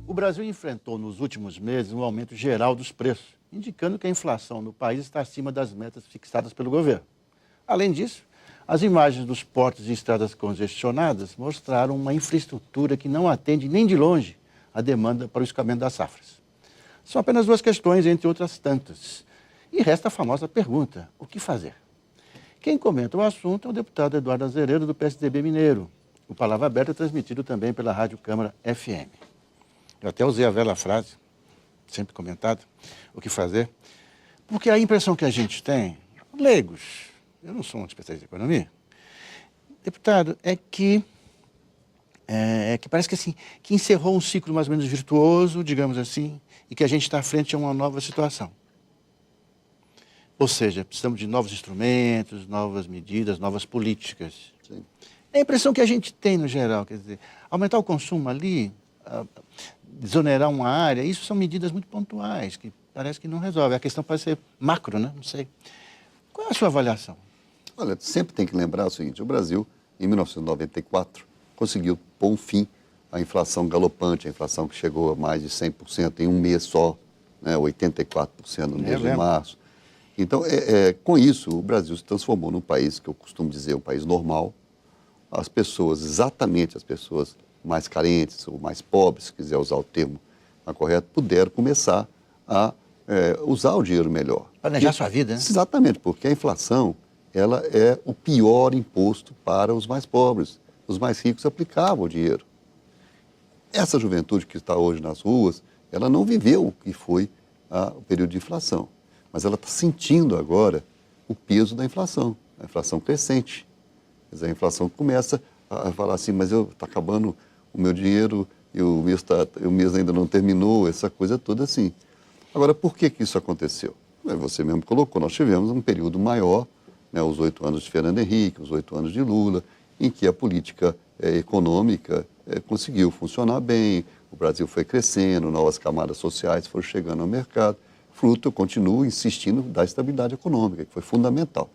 O Brasil enfrentou nos últimos meses um aumento geral dos preços, indicando que a inflação no país está acima das metas fixadas pelo governo. Além disso, as imagens dos portos e estradas congestionadas mostraram uma infraestrutura que não atende nem de longe a demanda para o escoamento das safras. São apenas duas questões, entre outras tantas. E resta a famosa pergunta: o que fazer? Quem comenta o assunto é o deputado Eduardo Azeredo, do PSDB mineiro. O Palavra Aberta é transmitido também pela Rádio Câmara FM. Eu até usei a velha frase, sempre comentada, o que fazer, porque a impressão que a gente tem, leigos, eu não sou um especialista em economia, deputado, é que parece que assim, que encerrou um ciclo mais ou menos virtuoso, digamos assim, e que a gente está frente a uma nova situação. Ou seja, precisamos de novos instrumentos, novas medidas, novas políticas. Sim. É a impressão que a gente tem no geral, quer dizer, aumentar o consumo ali, desonerar uma área, isso são medidas muito pontuais, que parece que não resolvem. A questão pode ser macro, né? Não sei. Qual é a sua avaliação? Olha, sempre tem que lembrar o seguinte: o Brasil, em 1994, conseguiu pôr um fim à inflação galopante, a inflação que chegou a mais de 100% em um mês só, né, 84% no mês de março. Então, com isso, o Brasil se transformou num país que eu costumo dizer um país normal. As pessoas, exatamente as pessoas mais carentes ou mais pobres, se quiser usar o termo correto, puderam começar a usar o dinheiro melhor. Planejar sua vida, né? Exatamente, porque a inflação ela é o pior imposto para os mais pobres. Os mais ricos aplicavam o dinheiro. Essa juventude que está hoje nas ruas, ela não viveu o que foi o período de inflação, mas ela está sentindo agora o peso da inflação, a inflação crescente. Quer dizer, a inflação começa a falar assim, mas está acabando o meu dinheiro e o mês ainda não terminou, essa coisa toda assim. Agora, por que isso aconteceu? Você mesmo colocou, nós tivemos um período maior, né, os 8 anos de Fernando Henrique, os 8 anos de Lula, em que a política econômica conseguiu funcionar bem, o Brasil foi crescendo, novas camadas sociais foram chegando ao mercado, fruto, eu continuo insistindo, da estabilidade econômica, que foi fundamental.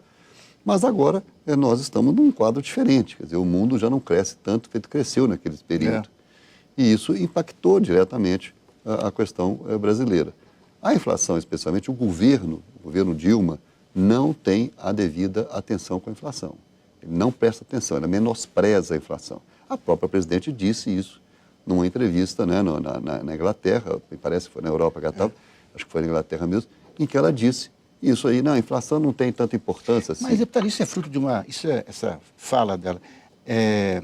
Mas agora nós estamos num quadro diferente, quer dizer, o mundo já não cresce tanto feito cresceu naquele período. E isso impactou diretamente a questão brasileira. A inflação, especialmente o governo Dilma, não tem a devida atenção com a inflação. Ele não presta atenção, ele menospreza a inflação. A própria presidente disse isso numa entrevista, né, na Inglaterra, me parece que foi na Europa que ela estava, acho que foi na Inglaterra mesmo, em que ela disse isso aí, não, a inflação não tem tanta importância assim. Mas, deputado, isso é fruto de essa fala dela, é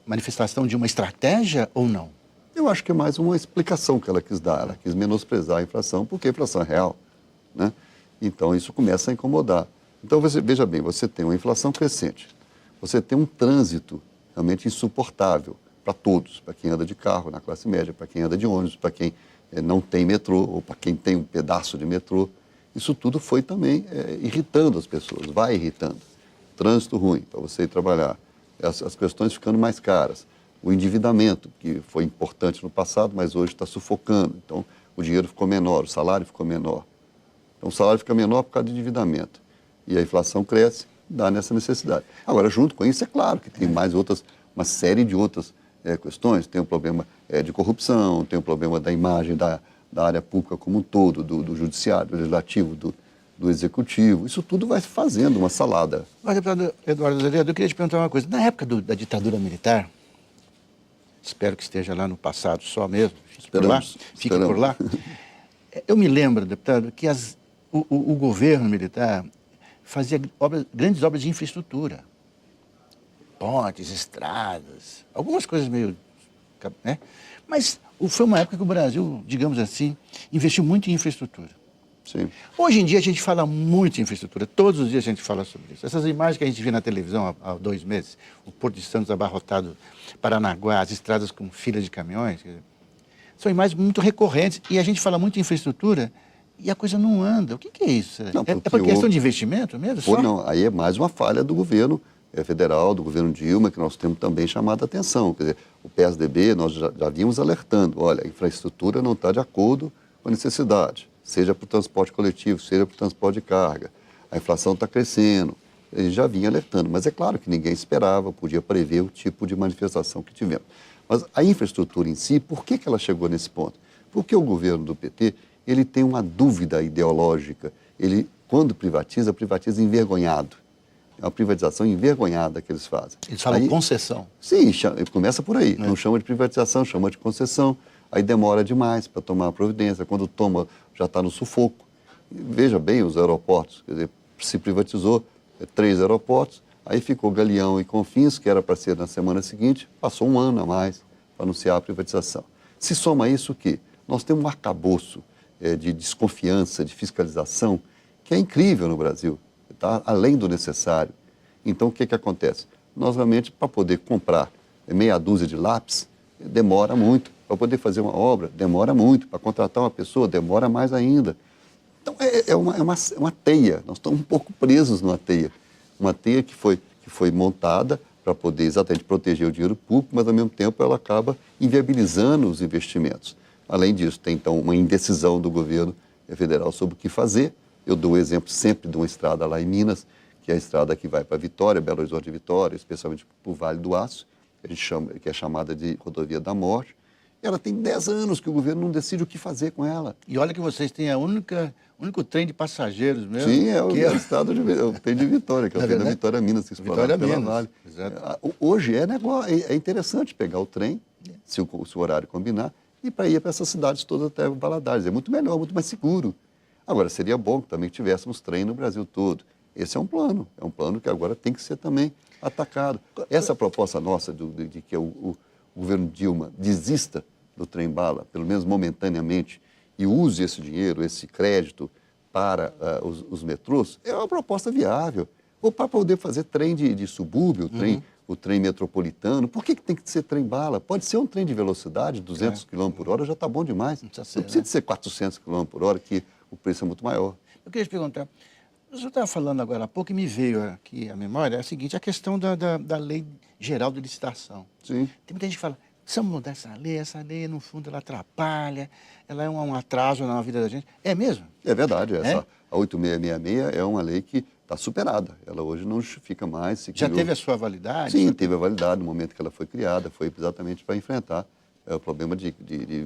manifestação de uma estratégia ou não? Eu acho que é mais uma explicação que ela quis dar, ela quis menosprezar a inflação, porque a inflação é real, né? Então isso começa a incomodar. Então veja bem, você tem uma inflação crescente, você tem um trânsito realmente insuportável para todos, para quem anda de carro na classe média, para quem anda de ônibus, para quem não tem metrô, ou para quem tem um pedaço de metrô. Isso tudo foi também irritando as pessoas, vai irritando. Trânsito ruim para você ir trabalhar, as questões ficando mais caras, o endividamento, que foi importante no passado, mas hoje está sufocando. Então, o dinheiro ficou menor, o salário ficou menor. Então, o salário fica menor por causa do endividamento. E a inflação cresce, dá nessa necessidade. Agora, junto com isso, é claro que tem mais uma série de outras questões. Tem o problema de corrupção, tem o problema da imagem da área pública como um todo, do judiciário, do legislativo, do executivo. Isso tudo vai fazendo uma salada. Mas, deputado Eduardo Azeredo, eu queria te perguntar uma coisa. Na época da ditadura militar, espero que esteja lá no passado só mesmo, fique por lá. Eu me lembro, deputado, que o governo militar fazia grandes obras de infraestrutura. Pontes, estradas, algumas coisas meio... né? Mas foi uma época que o Brasil, digamos assim, investiu muito em infraestrutura. Sim. Hoje em dia a gente fala muito em infraestrutura, todos os dias a gente fala sobre isso. Essas imagens que a gente viu na televisão há 2 meses, o Porto de Santos abarrotado, Paranaguá, as estradas com filas de caminhões, são imagens muito recorrentes e a gente fala muito em infraestrutura e a coisa não anda. O que é isso? Não, é por questão de investimento mesmo? Não, aí é mais uma falha do governo federal, do governo Dilma, que nós temos também chamado a atenção. Quer dizer, o PSDB, nós já vimos alertando, olha, a infraestrutura não está de acordo com a necessidade, seja para o transporte coletivo, seja para o transporte de carga. A inflação está crescendo, a gente já vinha alertando, mas é claro que ninguém esperava, podia prever o tipo de manifestação que tivemos. Mas a infraestrutura em si, por que ela chegou nesse ponto? Porque o governo do PT, ele tem uma dúvida ideológica, ele, quando privatiza, privatiza envergonhado. É uma privatização envergonhada que eles fazem. Eles falam concessão. Sim, começa por aí. Não chama de privatização, chama de concessão. Aí demora demais para tomar a providência. Quando toma, já está no sufoco. Veja bem os aeroportos. Quer dizer, se privatizou 3 aeroportos, aí ficou Galeão e Confins, que era para ser na semana seguinte, passou um ano a mais para anunciar a privatização. Se soma isso o quê? Nós temos um arcabouço de desconfiança, de fiscalização, que é incrível no Brasil. Tá? Além do necessário. Então, o que acontece? Nós, realmente, para poder comprar meia dúzia de lápis, demora muito. Para poder fazer uma obra, demora muito. Para contratar uma pessoa, demora mais ainda. Então, é uma teia. Nós estamos um pouco presos numa teia. Uma teia que foi montada para poder exatamente proteger o dinheiro público, mas, ao mesmo tempo, ela acaba inviabilizando os investimentos. Além disso, tem, então, uma indecisão do governo federal sobre o que fazer. Eu dou o exemplo sempre de uma estrada lá em Minas, que é a estrada que vai para Vitória, Belo Horizonte de Vitória, especialmente para o Vale do Aço, que é chamada de Rodovia da Morte. Ela tem 10 anos que o governo não decide o que fazer com ela. E olha que vocês têm o único trem de passageiros mesmo. Sim, é o estado o trem de Vitória, que é o trem da Vitória Minas, que explorado pela Vale. Exato. Hoje é interessante pegar o trem, se o horário combinar, e para ir para essas cidades todas até Valadares. É muito melhor, muito mais seguro. Agora, seria bom que também tivéssemos trem no Brasil todo. Esse é um plano que agora tem que ser também atacado. Essa proposta nossa de que o governo Dilma desista do trem-bala, pelo menos momentaneamente, e use esse dinheiro, esse crédito para os metrôs, é uma proposta viável. Ou para poder fazer trem de subúrbio, o trem metropolitano. Por que tem que ser trem-bala? Pode ser um trem de velocidade, 200 km por hora, já está bom demais. Não precisa de ser 400 km por hora, que o preço é muito maior. Eu queria te perguntar, o senhor estava falando agora há pouco e me veio aqui a memória, é a seguinte, a questão da Lei Geral de Licitação. Sim. Tem muita gente que fala, precisamos mudar essa lei, no fundo, ela atrapalha, ela é um atraso na vida da gente. É mesmo? É verdade, a 8666 é uma lei que está superada. Ela hoje não justifica mais. Já teve a sua validade? Sim, teve a validade no momento que ela foi criada, foi exatamente para enfrentar o problema de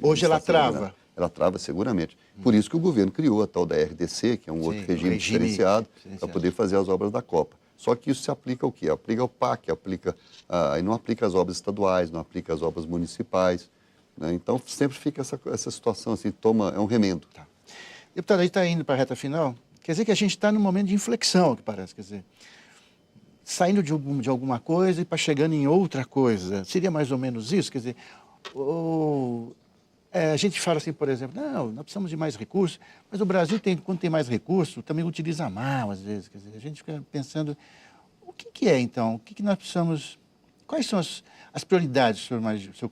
hoje ela trava? Ela trava seguramente. Por isso que o governo criou a tal da RDC, que é um outro regime diferenciado, para poder fazer as obras da Copa. Só que isso se aplica ao quê? Aplica ao PAC, e não aplica às obras estaduais, não aplica às obras municipais. Né? Então, sempre fica essa situação, assim, é um remendo. Tá. Deputado, a gente está indo para a reta final. Quer dizer que a gente está num momento de inflexão, que parece. Quer dizer, saindo de alguma coisa e para chegando em outra coisa. Seria mais ou menos isso? Quer dizer, a gente fala assim, por exemplo, não, nós precisamos de mais recursos, mas o Brasil, quando tem mais recursos, também utiliza mal, às vezes. Quer dizer, a gente fica pensando, o que é, então? O que nós precisamos... Quais são as prioridades, o senhor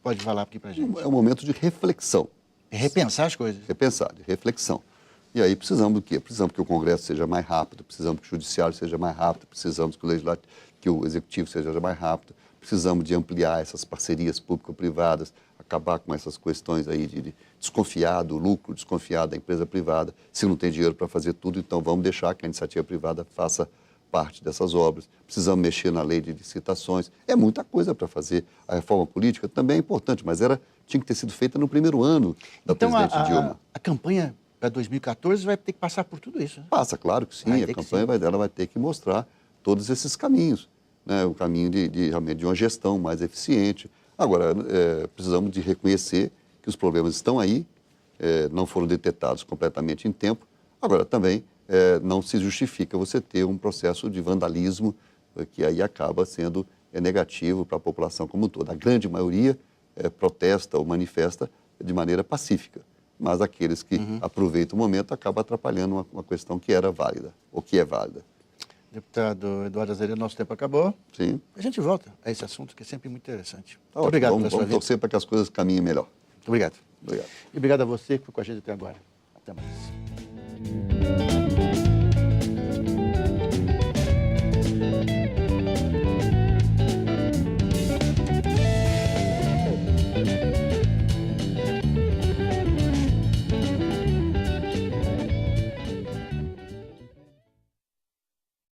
pode falar aqui para a gente? É um momento de reflexão. Repensar as coisas. Repensar, de reflexão. E aí precisamos do quê? Precisamos que o Congresso seja mais rápido, precisamos que o Judiciário seja mais rápido, precisamos que o Executivo seja mais rápido, precisamos de ampliar essas parcerias público-privadas, acabar com essas questões aí de desconfiar do lucro, desconfiar da empresa privada. Se não tem dinheiro para fazer tudo, então vamos deixar que a iniciativa privada faça parte dessas obras. Precisamos mexer na lei de licitações. É muita coisa para fazer. A reforma política também é importante, mas tinha que ter sido feita no primeiro ano da presidente Dilma. A campanha para 2014 vai ter que passar por tudo isso. Né? Passa, claro que sim. A campanha dela vai ter que mostrar todos esses caminhos. Né? O caminho realmente de uma gestão mais eficiente. Agora, precisamos de reconhecer que os problemas estão aí, não foram detectados completamente em tempo. Agora, também não se justifica você ter um processo de vandalismo que aí acaba sendo negativo para a população como um todo. A grande maioria protesta ou manifesta de maneira pacífica, mas aqueles que aproveitam o momento acabam atrapalhando uma questão que era válida, ou que é válida. Deputado Eduardo Azeredo, nosso tempo acabou. Sim. A gente volta a esse assunto que é sempre muito interessante. Tá, muito obrigado pela sua vida. Vamos torcer para que as coisas caminhem melhor. Muito obrigado. Obrigado. E obrigado a você que ficou com a gente até agora. Até mais.